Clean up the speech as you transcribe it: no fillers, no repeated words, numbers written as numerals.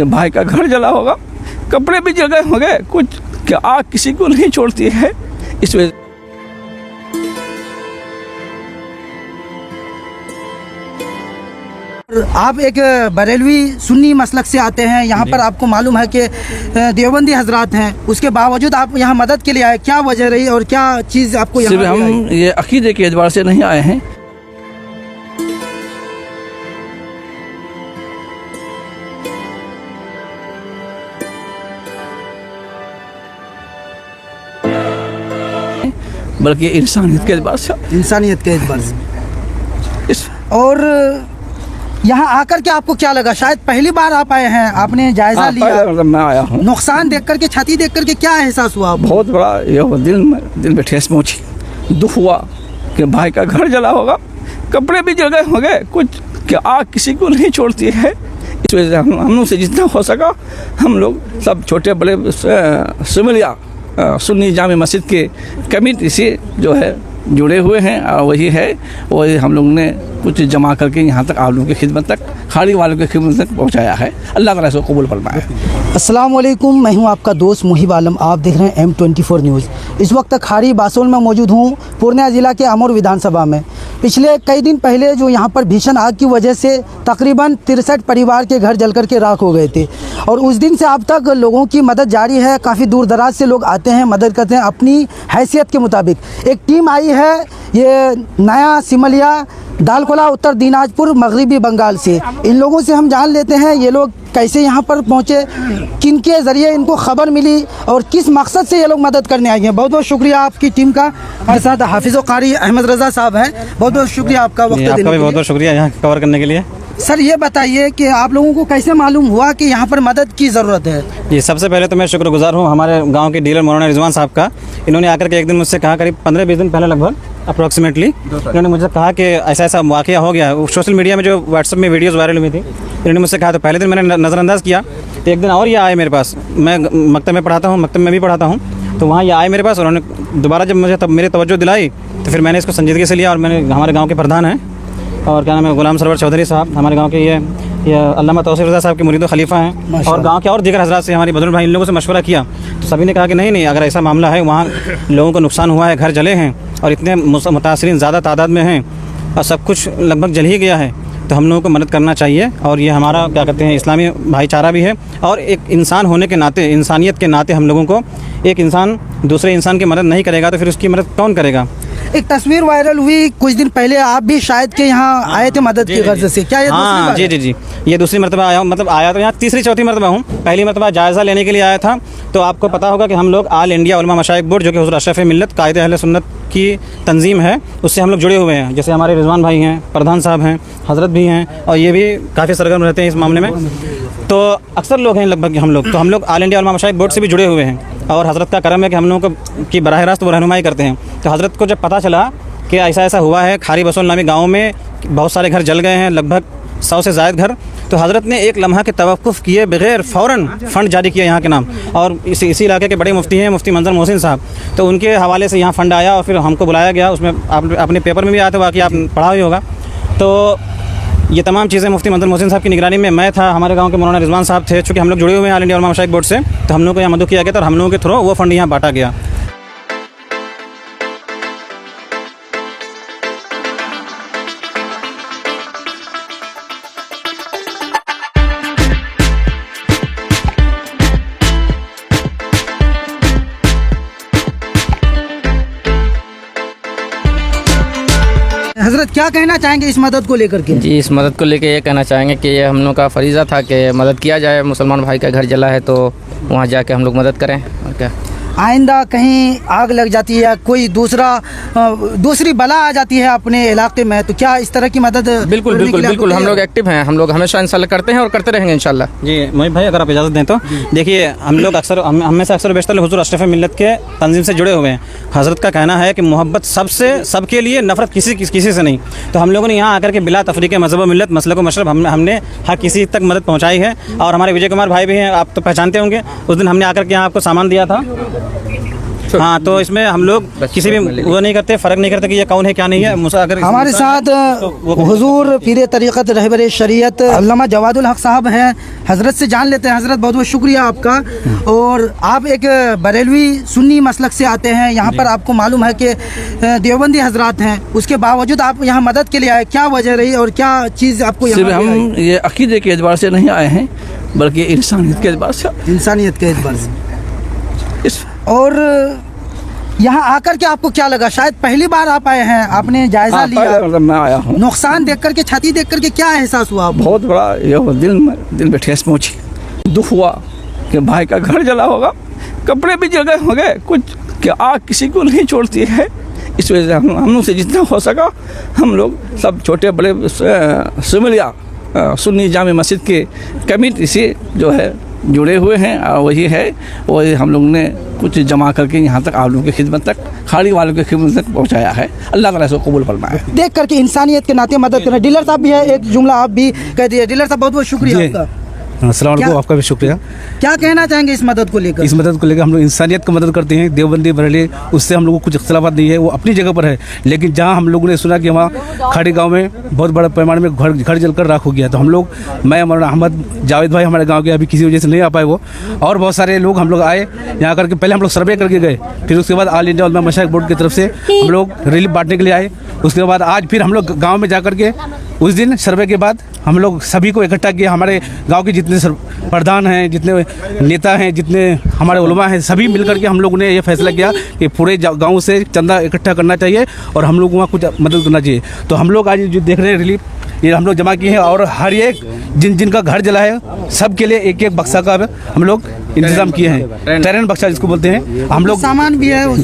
कि भाई का घर जला होगा, कपड़े भी जल गए होंगे कुछ, कि आग किसी को नहीं छोड़ती है। इस वजह आप एक बरेलवी सुन्नी मसलक से आते हैं, यहाँ पर आपको मालूम है कि देवबंदी हजरात हैं, उसके बावजूद आप यहाँ मदद के लिए आए, क्या वजह रही और क्या चीज़ आपको सिर्फ यहाँ हम ये अकीदे के एतबार से नहीं आए हैं। बल्कि इंसानियत के एतबार से। इंसानियत के एतबार से। इस और यहाँ आकर के आपको क्या लगा? शायद पहली बार आप आए हैं, आपने जायजा लिया, मतलब मैं आया हूँ, नुकसान देख करके, क्षति देख करके क्या एहसास हुआ? बहुत बड़ा ये हुआ, दिल में ठेस पहुँची, दुख हुआ कि भाई का घर जला होगा, कपड़े भी जल गए होंगे कुछ, कि आग किसी को नहीं छोड़ती है। इस वजह से हम लोग से जितना हो सका, हम लोग सब छोटे बड़े सिमलिया सुन्नी जामे मस्जिद के कमेटी से जो है जुड़े हुए हैं, और वही हम लोग ने कुछ जमा करके यहाँ तक आप लोगों की खिदमत तक, खाड़ी वालों की खिदमत तक पहुँचाया है। अल्लाह ताला इसको कबूल फरमाए। अस्सलाम वालेकुम, मैं हूं आपका दोस्त मुहिब आलम, आप देख रहे हैं M24 न्यूज़। इस वक्त खाड़ी बासोल में मौजूद हूं, पूर्णिया ज़िला के अमर विधानसभा में। पिछले कई दिन पहले जो यहां पर भीषण आग की वजह से तकरीबन 63 परिवार के घर जलकर के राख हो गए थे, और उस दिन से अब तक लोगों की मदद जारी है। काफ़ी दूर दराज से लोग आते हैं, मदद करते हैं अपनी हैसियत के मुताबिक। एक टीम आई है, ये नया सिमलिया दालकोला उत्तर दिनाजपुर मगरिबी बंगाल से। इन लोगों से हम जान लेते हैं ये लोग कैसे यहाँ पर पहुँचे, किनके ज़रिए इनको खबर मिली और किस मकसद से ये लोग मदद करने आए हैं। बहुत बहुत शुक्रिया आपकी टीम का। हमारे साथ हाफिज़ कारी अहमद रज़ा साहब हैं, बहुत बहुत शुक्रिया आपका वक्त देने के लिए। बहुत बहुत शुक्रिया यहाँ कवर करने के लिए। सर ये बताइए कि आप लोगों को कैसे मालूम हुआ कि यहाँ पर मदद की ज़रूरत है? जी, सबसे पहले तो मैं शुक्रगुजार हूँ हमारे गांव के डीलर मौलाना रिजवान साहब का। इन्होंने आकर के एक दिन मुझसे कहा, करीब 15-20 दिन पहले लगभग अप्रॉक्सीमेटली, इन्होंने मुझे कहा कि ऐसा ऐसा वाक़या हो गया। सोशल मीडिया में जो व्हाट्सएप में वीडियोज़ वायरल हुई थी, इन्होंने मुझसे कहा। तो पहले दिन मैंने नज़रअंदाज़ किया, तो एक दिन और ये आए मेरे पास। मैं मकतब में पढ़ाता हूँ, मकतब में भी पढ़ाता हूँ, तो वहाँ ये आए मेरे पास। उन्होंने दोबारा जब मुझे मेरी तवज्जो दिलाई, तो फिर मैंने इसको संजीदगी से लिया। और मैंने हमारे गाँव के प्रधान हैं और क्या नाम है, गुलाम सरवर चौधरी साहब, हमारे गांव के ये अल्लामा तौसीफ रज़ा साहब के मुरीद खलीफा हैं, और गांव के और दीगर हज़रात से, हमारी बदरुल भाई, इन लोगों से मशवरा किया। तो सभी ने कहा कि नहीं, अगर ऐसा मामला है, वहाँ लोगों को नुकसान हुआ है, घर जले हैं और इतने मुतासरीन ज़्यादा तादाद में हैं और सब कुछ लगभग जल ही गया है, तो हम लोगों को मदद करना चाहिए। और ये हमारा क्या कहते हैं, इस्लामी भाईचारा भी है, और एक इंसान होने के नाते, इंसानियत के नाते हम लोगों को, एक इंसान दूसरे इंसान की मदद नहीं करेगा तो फिर उसकी मदद कौन करेगा। एक तस्वीर वायरल हुई कुछ दिन पहले, आप भी शायद के यहाँ आए थे मदद की गर्ज से, क्या ये दूसरी बार है? जी, ये दूसरी मरतबा आया हूँ। मतलब आया तो यहाँ तीसरी चौथी मरतबा हूँ। पहली मरतबा जायज़ा लेने के लिए आया था। तो आपको पता होगा कि हम लोग आल इंडिया उलमा मशाइख बोर्ड, जो कि हुज़ूर अशरफ मिल्लत कायद अहले सुन्नत की तंजीम है, उससे हम लोग जुड़े हुए हैं। जैसे हमारे रिजवान भाई हैं, प्रधान साहब हैं, हज़रत भी हैं, और ये भी काफ़ी सरगर्म रहते हैं इस मामले में। तो अक्सर लोग हैं लगभग हम लोग, तो हम लोग आल इंडिया उलमा मशाइख बोर्ड से भी जुड़े हुए हैं, और हज़रत का करम है कि हम लोगों को की बराह रास्त वो रहनुमाई करते हैं। तो हज़रत को जब पता चला कि ऐसा ऐसा हुआ है, खाड़ी बासोल नामी गाँव में बहुत सारे घर जल गए हैं, लगभग 100 से ज़ायद घर, तो हज़रत ने एक लम्हा के तवक्कुफ़ किए बगैर फ़ौरन फ़ंड जारी किया यहाँ के नाम। और इसी इलाके के बड़े मुफ्ती हैं, मुफ्ती मंजर मोहसिन साहब, तो उनके हवाले से यहाँ फ़ंड आया और फिर हमको बुलाया गया। उसमें आप अपने पेपर में भी आया था, बाकी आप पढ़ा ही होगा। तो ये तमाम चीज़ें मुफ्ती मंजर मोहसिन साहब की निगरानी में मैं था, हमारे गाँव के मौलाना रिजवान साहब थे। चूँकि हम लोग जुड़े हुए हैं आल इंडिया उलमा मशाइख बोर्ड से, तो हम लोग को यहाँ मदद किया गया था, और हम लोगों के थ्रू वो फ़ंड यहाँ बांटा गया। हजरत क्या कहना चाहेंगे इस मदद को लेकर के? जी, इस मदद को लेकर ये कहना चाहेंगे कि ये हम लोग का फरीज़ा था कि मदद किया जाए। मुसलमान भाई का घर जला है तो वहाँ जाके हम लोग मदद करें, और क्या। आइंदा कहीं आग लग जाती है, कोई दूसरी बला आ जाती है अपने इलाके में, तो क्या इस तरह की मदद? बिल्कुल बिल्कुल बिल्कुल, हम लोग एक्टिव हैं, हम लोग हमेशा इंशाल्लाह करते हैं और करते रहेंगे इंशाल्लाह। जी मोहित भाई, अगर आप इजाज़त दें तो देखिए, हम लोग अक्सर, हम में से अक्सर बेशतर हुज़ूर अशरफ मिल्लत के तंजीम से जुड़े हुए हैं। हज़रत का कहना है कि मोहब्बत सबके लिए, नफ़रत किसी से नहीं। तो हम लोगों ने यहाँ आकर के बिला तफरीक़ मज़हब मिल्लत मसलक व मशरब हमने हर किसी तक मदद पहुँचाई है। और हमारे विजय कुमार भाई भी हैं, आप तो पहचानते होंगे, उस दिन हमने आकर के यहाँ आपको सामान दिया था। हाँ, तो इसमें हम लोग किसी भी वो नहीं करते, फ़र्क नहीं करते कि ये कौन है क्या नहीं है। अगर हमारे साथ हुजूर पीर तरीक़त रहबर शरीयत अल्लामा जवादुल हक साहब हैं। हज़रत से जान लेते हैं। हज़रत बहुत बहुत शुक्रिया आपका। और आप एक बरेलवी सुन्नी मसलक से आते हैं, यहाँ पर आपको मालूम है कि देवबंदी हजरात हैं, उसके बावजूद आप यहाँ मदद के लिए आए, क्या वजह रही और क्या चीज़ आपको सिर्फ यहाँ हम ये अकीदे के एतबार से नहीं आए हैं, बल्कि इंसानियत के एतबार से। इंसानियत के एतबार से। इस और यहाँ आकर के आपको क्या लगा? शायद पहली बार आप आए हैं, आपने जायज़ा लिया, मतलब मैं आया हूँ, नुकसान देख करके, क्षति देख करके क्या एहसास हुआ आपको? बहुत बड़ा ये हुआ, दिल में ठेस पहुँची। दुख हुआ कि भाई का घर जला होगा, कपड़े भी जल गए होंगे, कुछ कि आग किसी को नहीं छोड़ती है। इस वजह से हम लोग से जितना हो सका, हम लोग सब छोटे बड़े सुमलिया सुन्नी जामे मस्जिद के कमेटी से जो है जुड़े हुए हैं, और वही है, वही हम लोग ने कुछ जमा करके यहाँ तक आप लोगों की खिदमत तक, खाड़ी वालों की खिदमत तक पहुँचाया है। अल्लाह ताला इसको कबूल फरमाए। देख करके इंसानियत के नाते मदद करना। डीलर साहब भी है, एक जुमला आप भी कह दिए। डीलर साहब बहुत बहुत शुक्रिया आपका। अस्सलाम वालेकुम, आपका भी शुक्रिया। क्या कहना चाहेंगे इस मदद को लेकर? इस मदद को लेकर हम लोग इंसानियत की मदद करते हैं। देवबंदी बरेली, उससे हम लोगों को कुछ इख्तिलाफात नहीं है, वो अपनी जगह पर है। लेकिन जहाँ हम लोगों ने सुना कि वहाँ खाड़ी गांव में बहुत बड़ा पैमाने में घर जलकर राख हो गया, तो हम लोग, मैं मौलाना अहमद जावेद भाई हमारे गाँव के, अभी किसी वजह से नहीं आ पाए वो, और बहुत सारे लोग हम लोग आए यहाँ करके। पहले हम लोग सर्वे करके गए, फिर उसके बाद ऑल इंडिया उलमा मशाइख बोर्ड की तरफ से हम लोग रिलीफ बांटने के लिए आए। उसके बाद आज फिर हम लोग गाँव में जा करके उस दिन सर्वे के बाद हम लोग सभी को इकट्ठा किया। हमारे गांव के जितने प्रधान हैं, जितने नेता हैं, जितने हमारे उलमा हैं, सभी मिलकर के हम लोगों ने ये फैसला किया कि पूरे गांव से चंदा इकट्ठा करना चाहिए और हम लोग वहाँ कुछ मदद करना चाहिए। तो हम लोग आज जो देख रहे हैं रिलीफ, ये हम लोग जमा किए हैं, और हर एक जिनका घर जला है सबके लिए एक एक बक्सा का हम लोग इंतजाम किए हैं। टेरेन बक्सा जिसको बोलते हैं हम लोग। सामान भी है।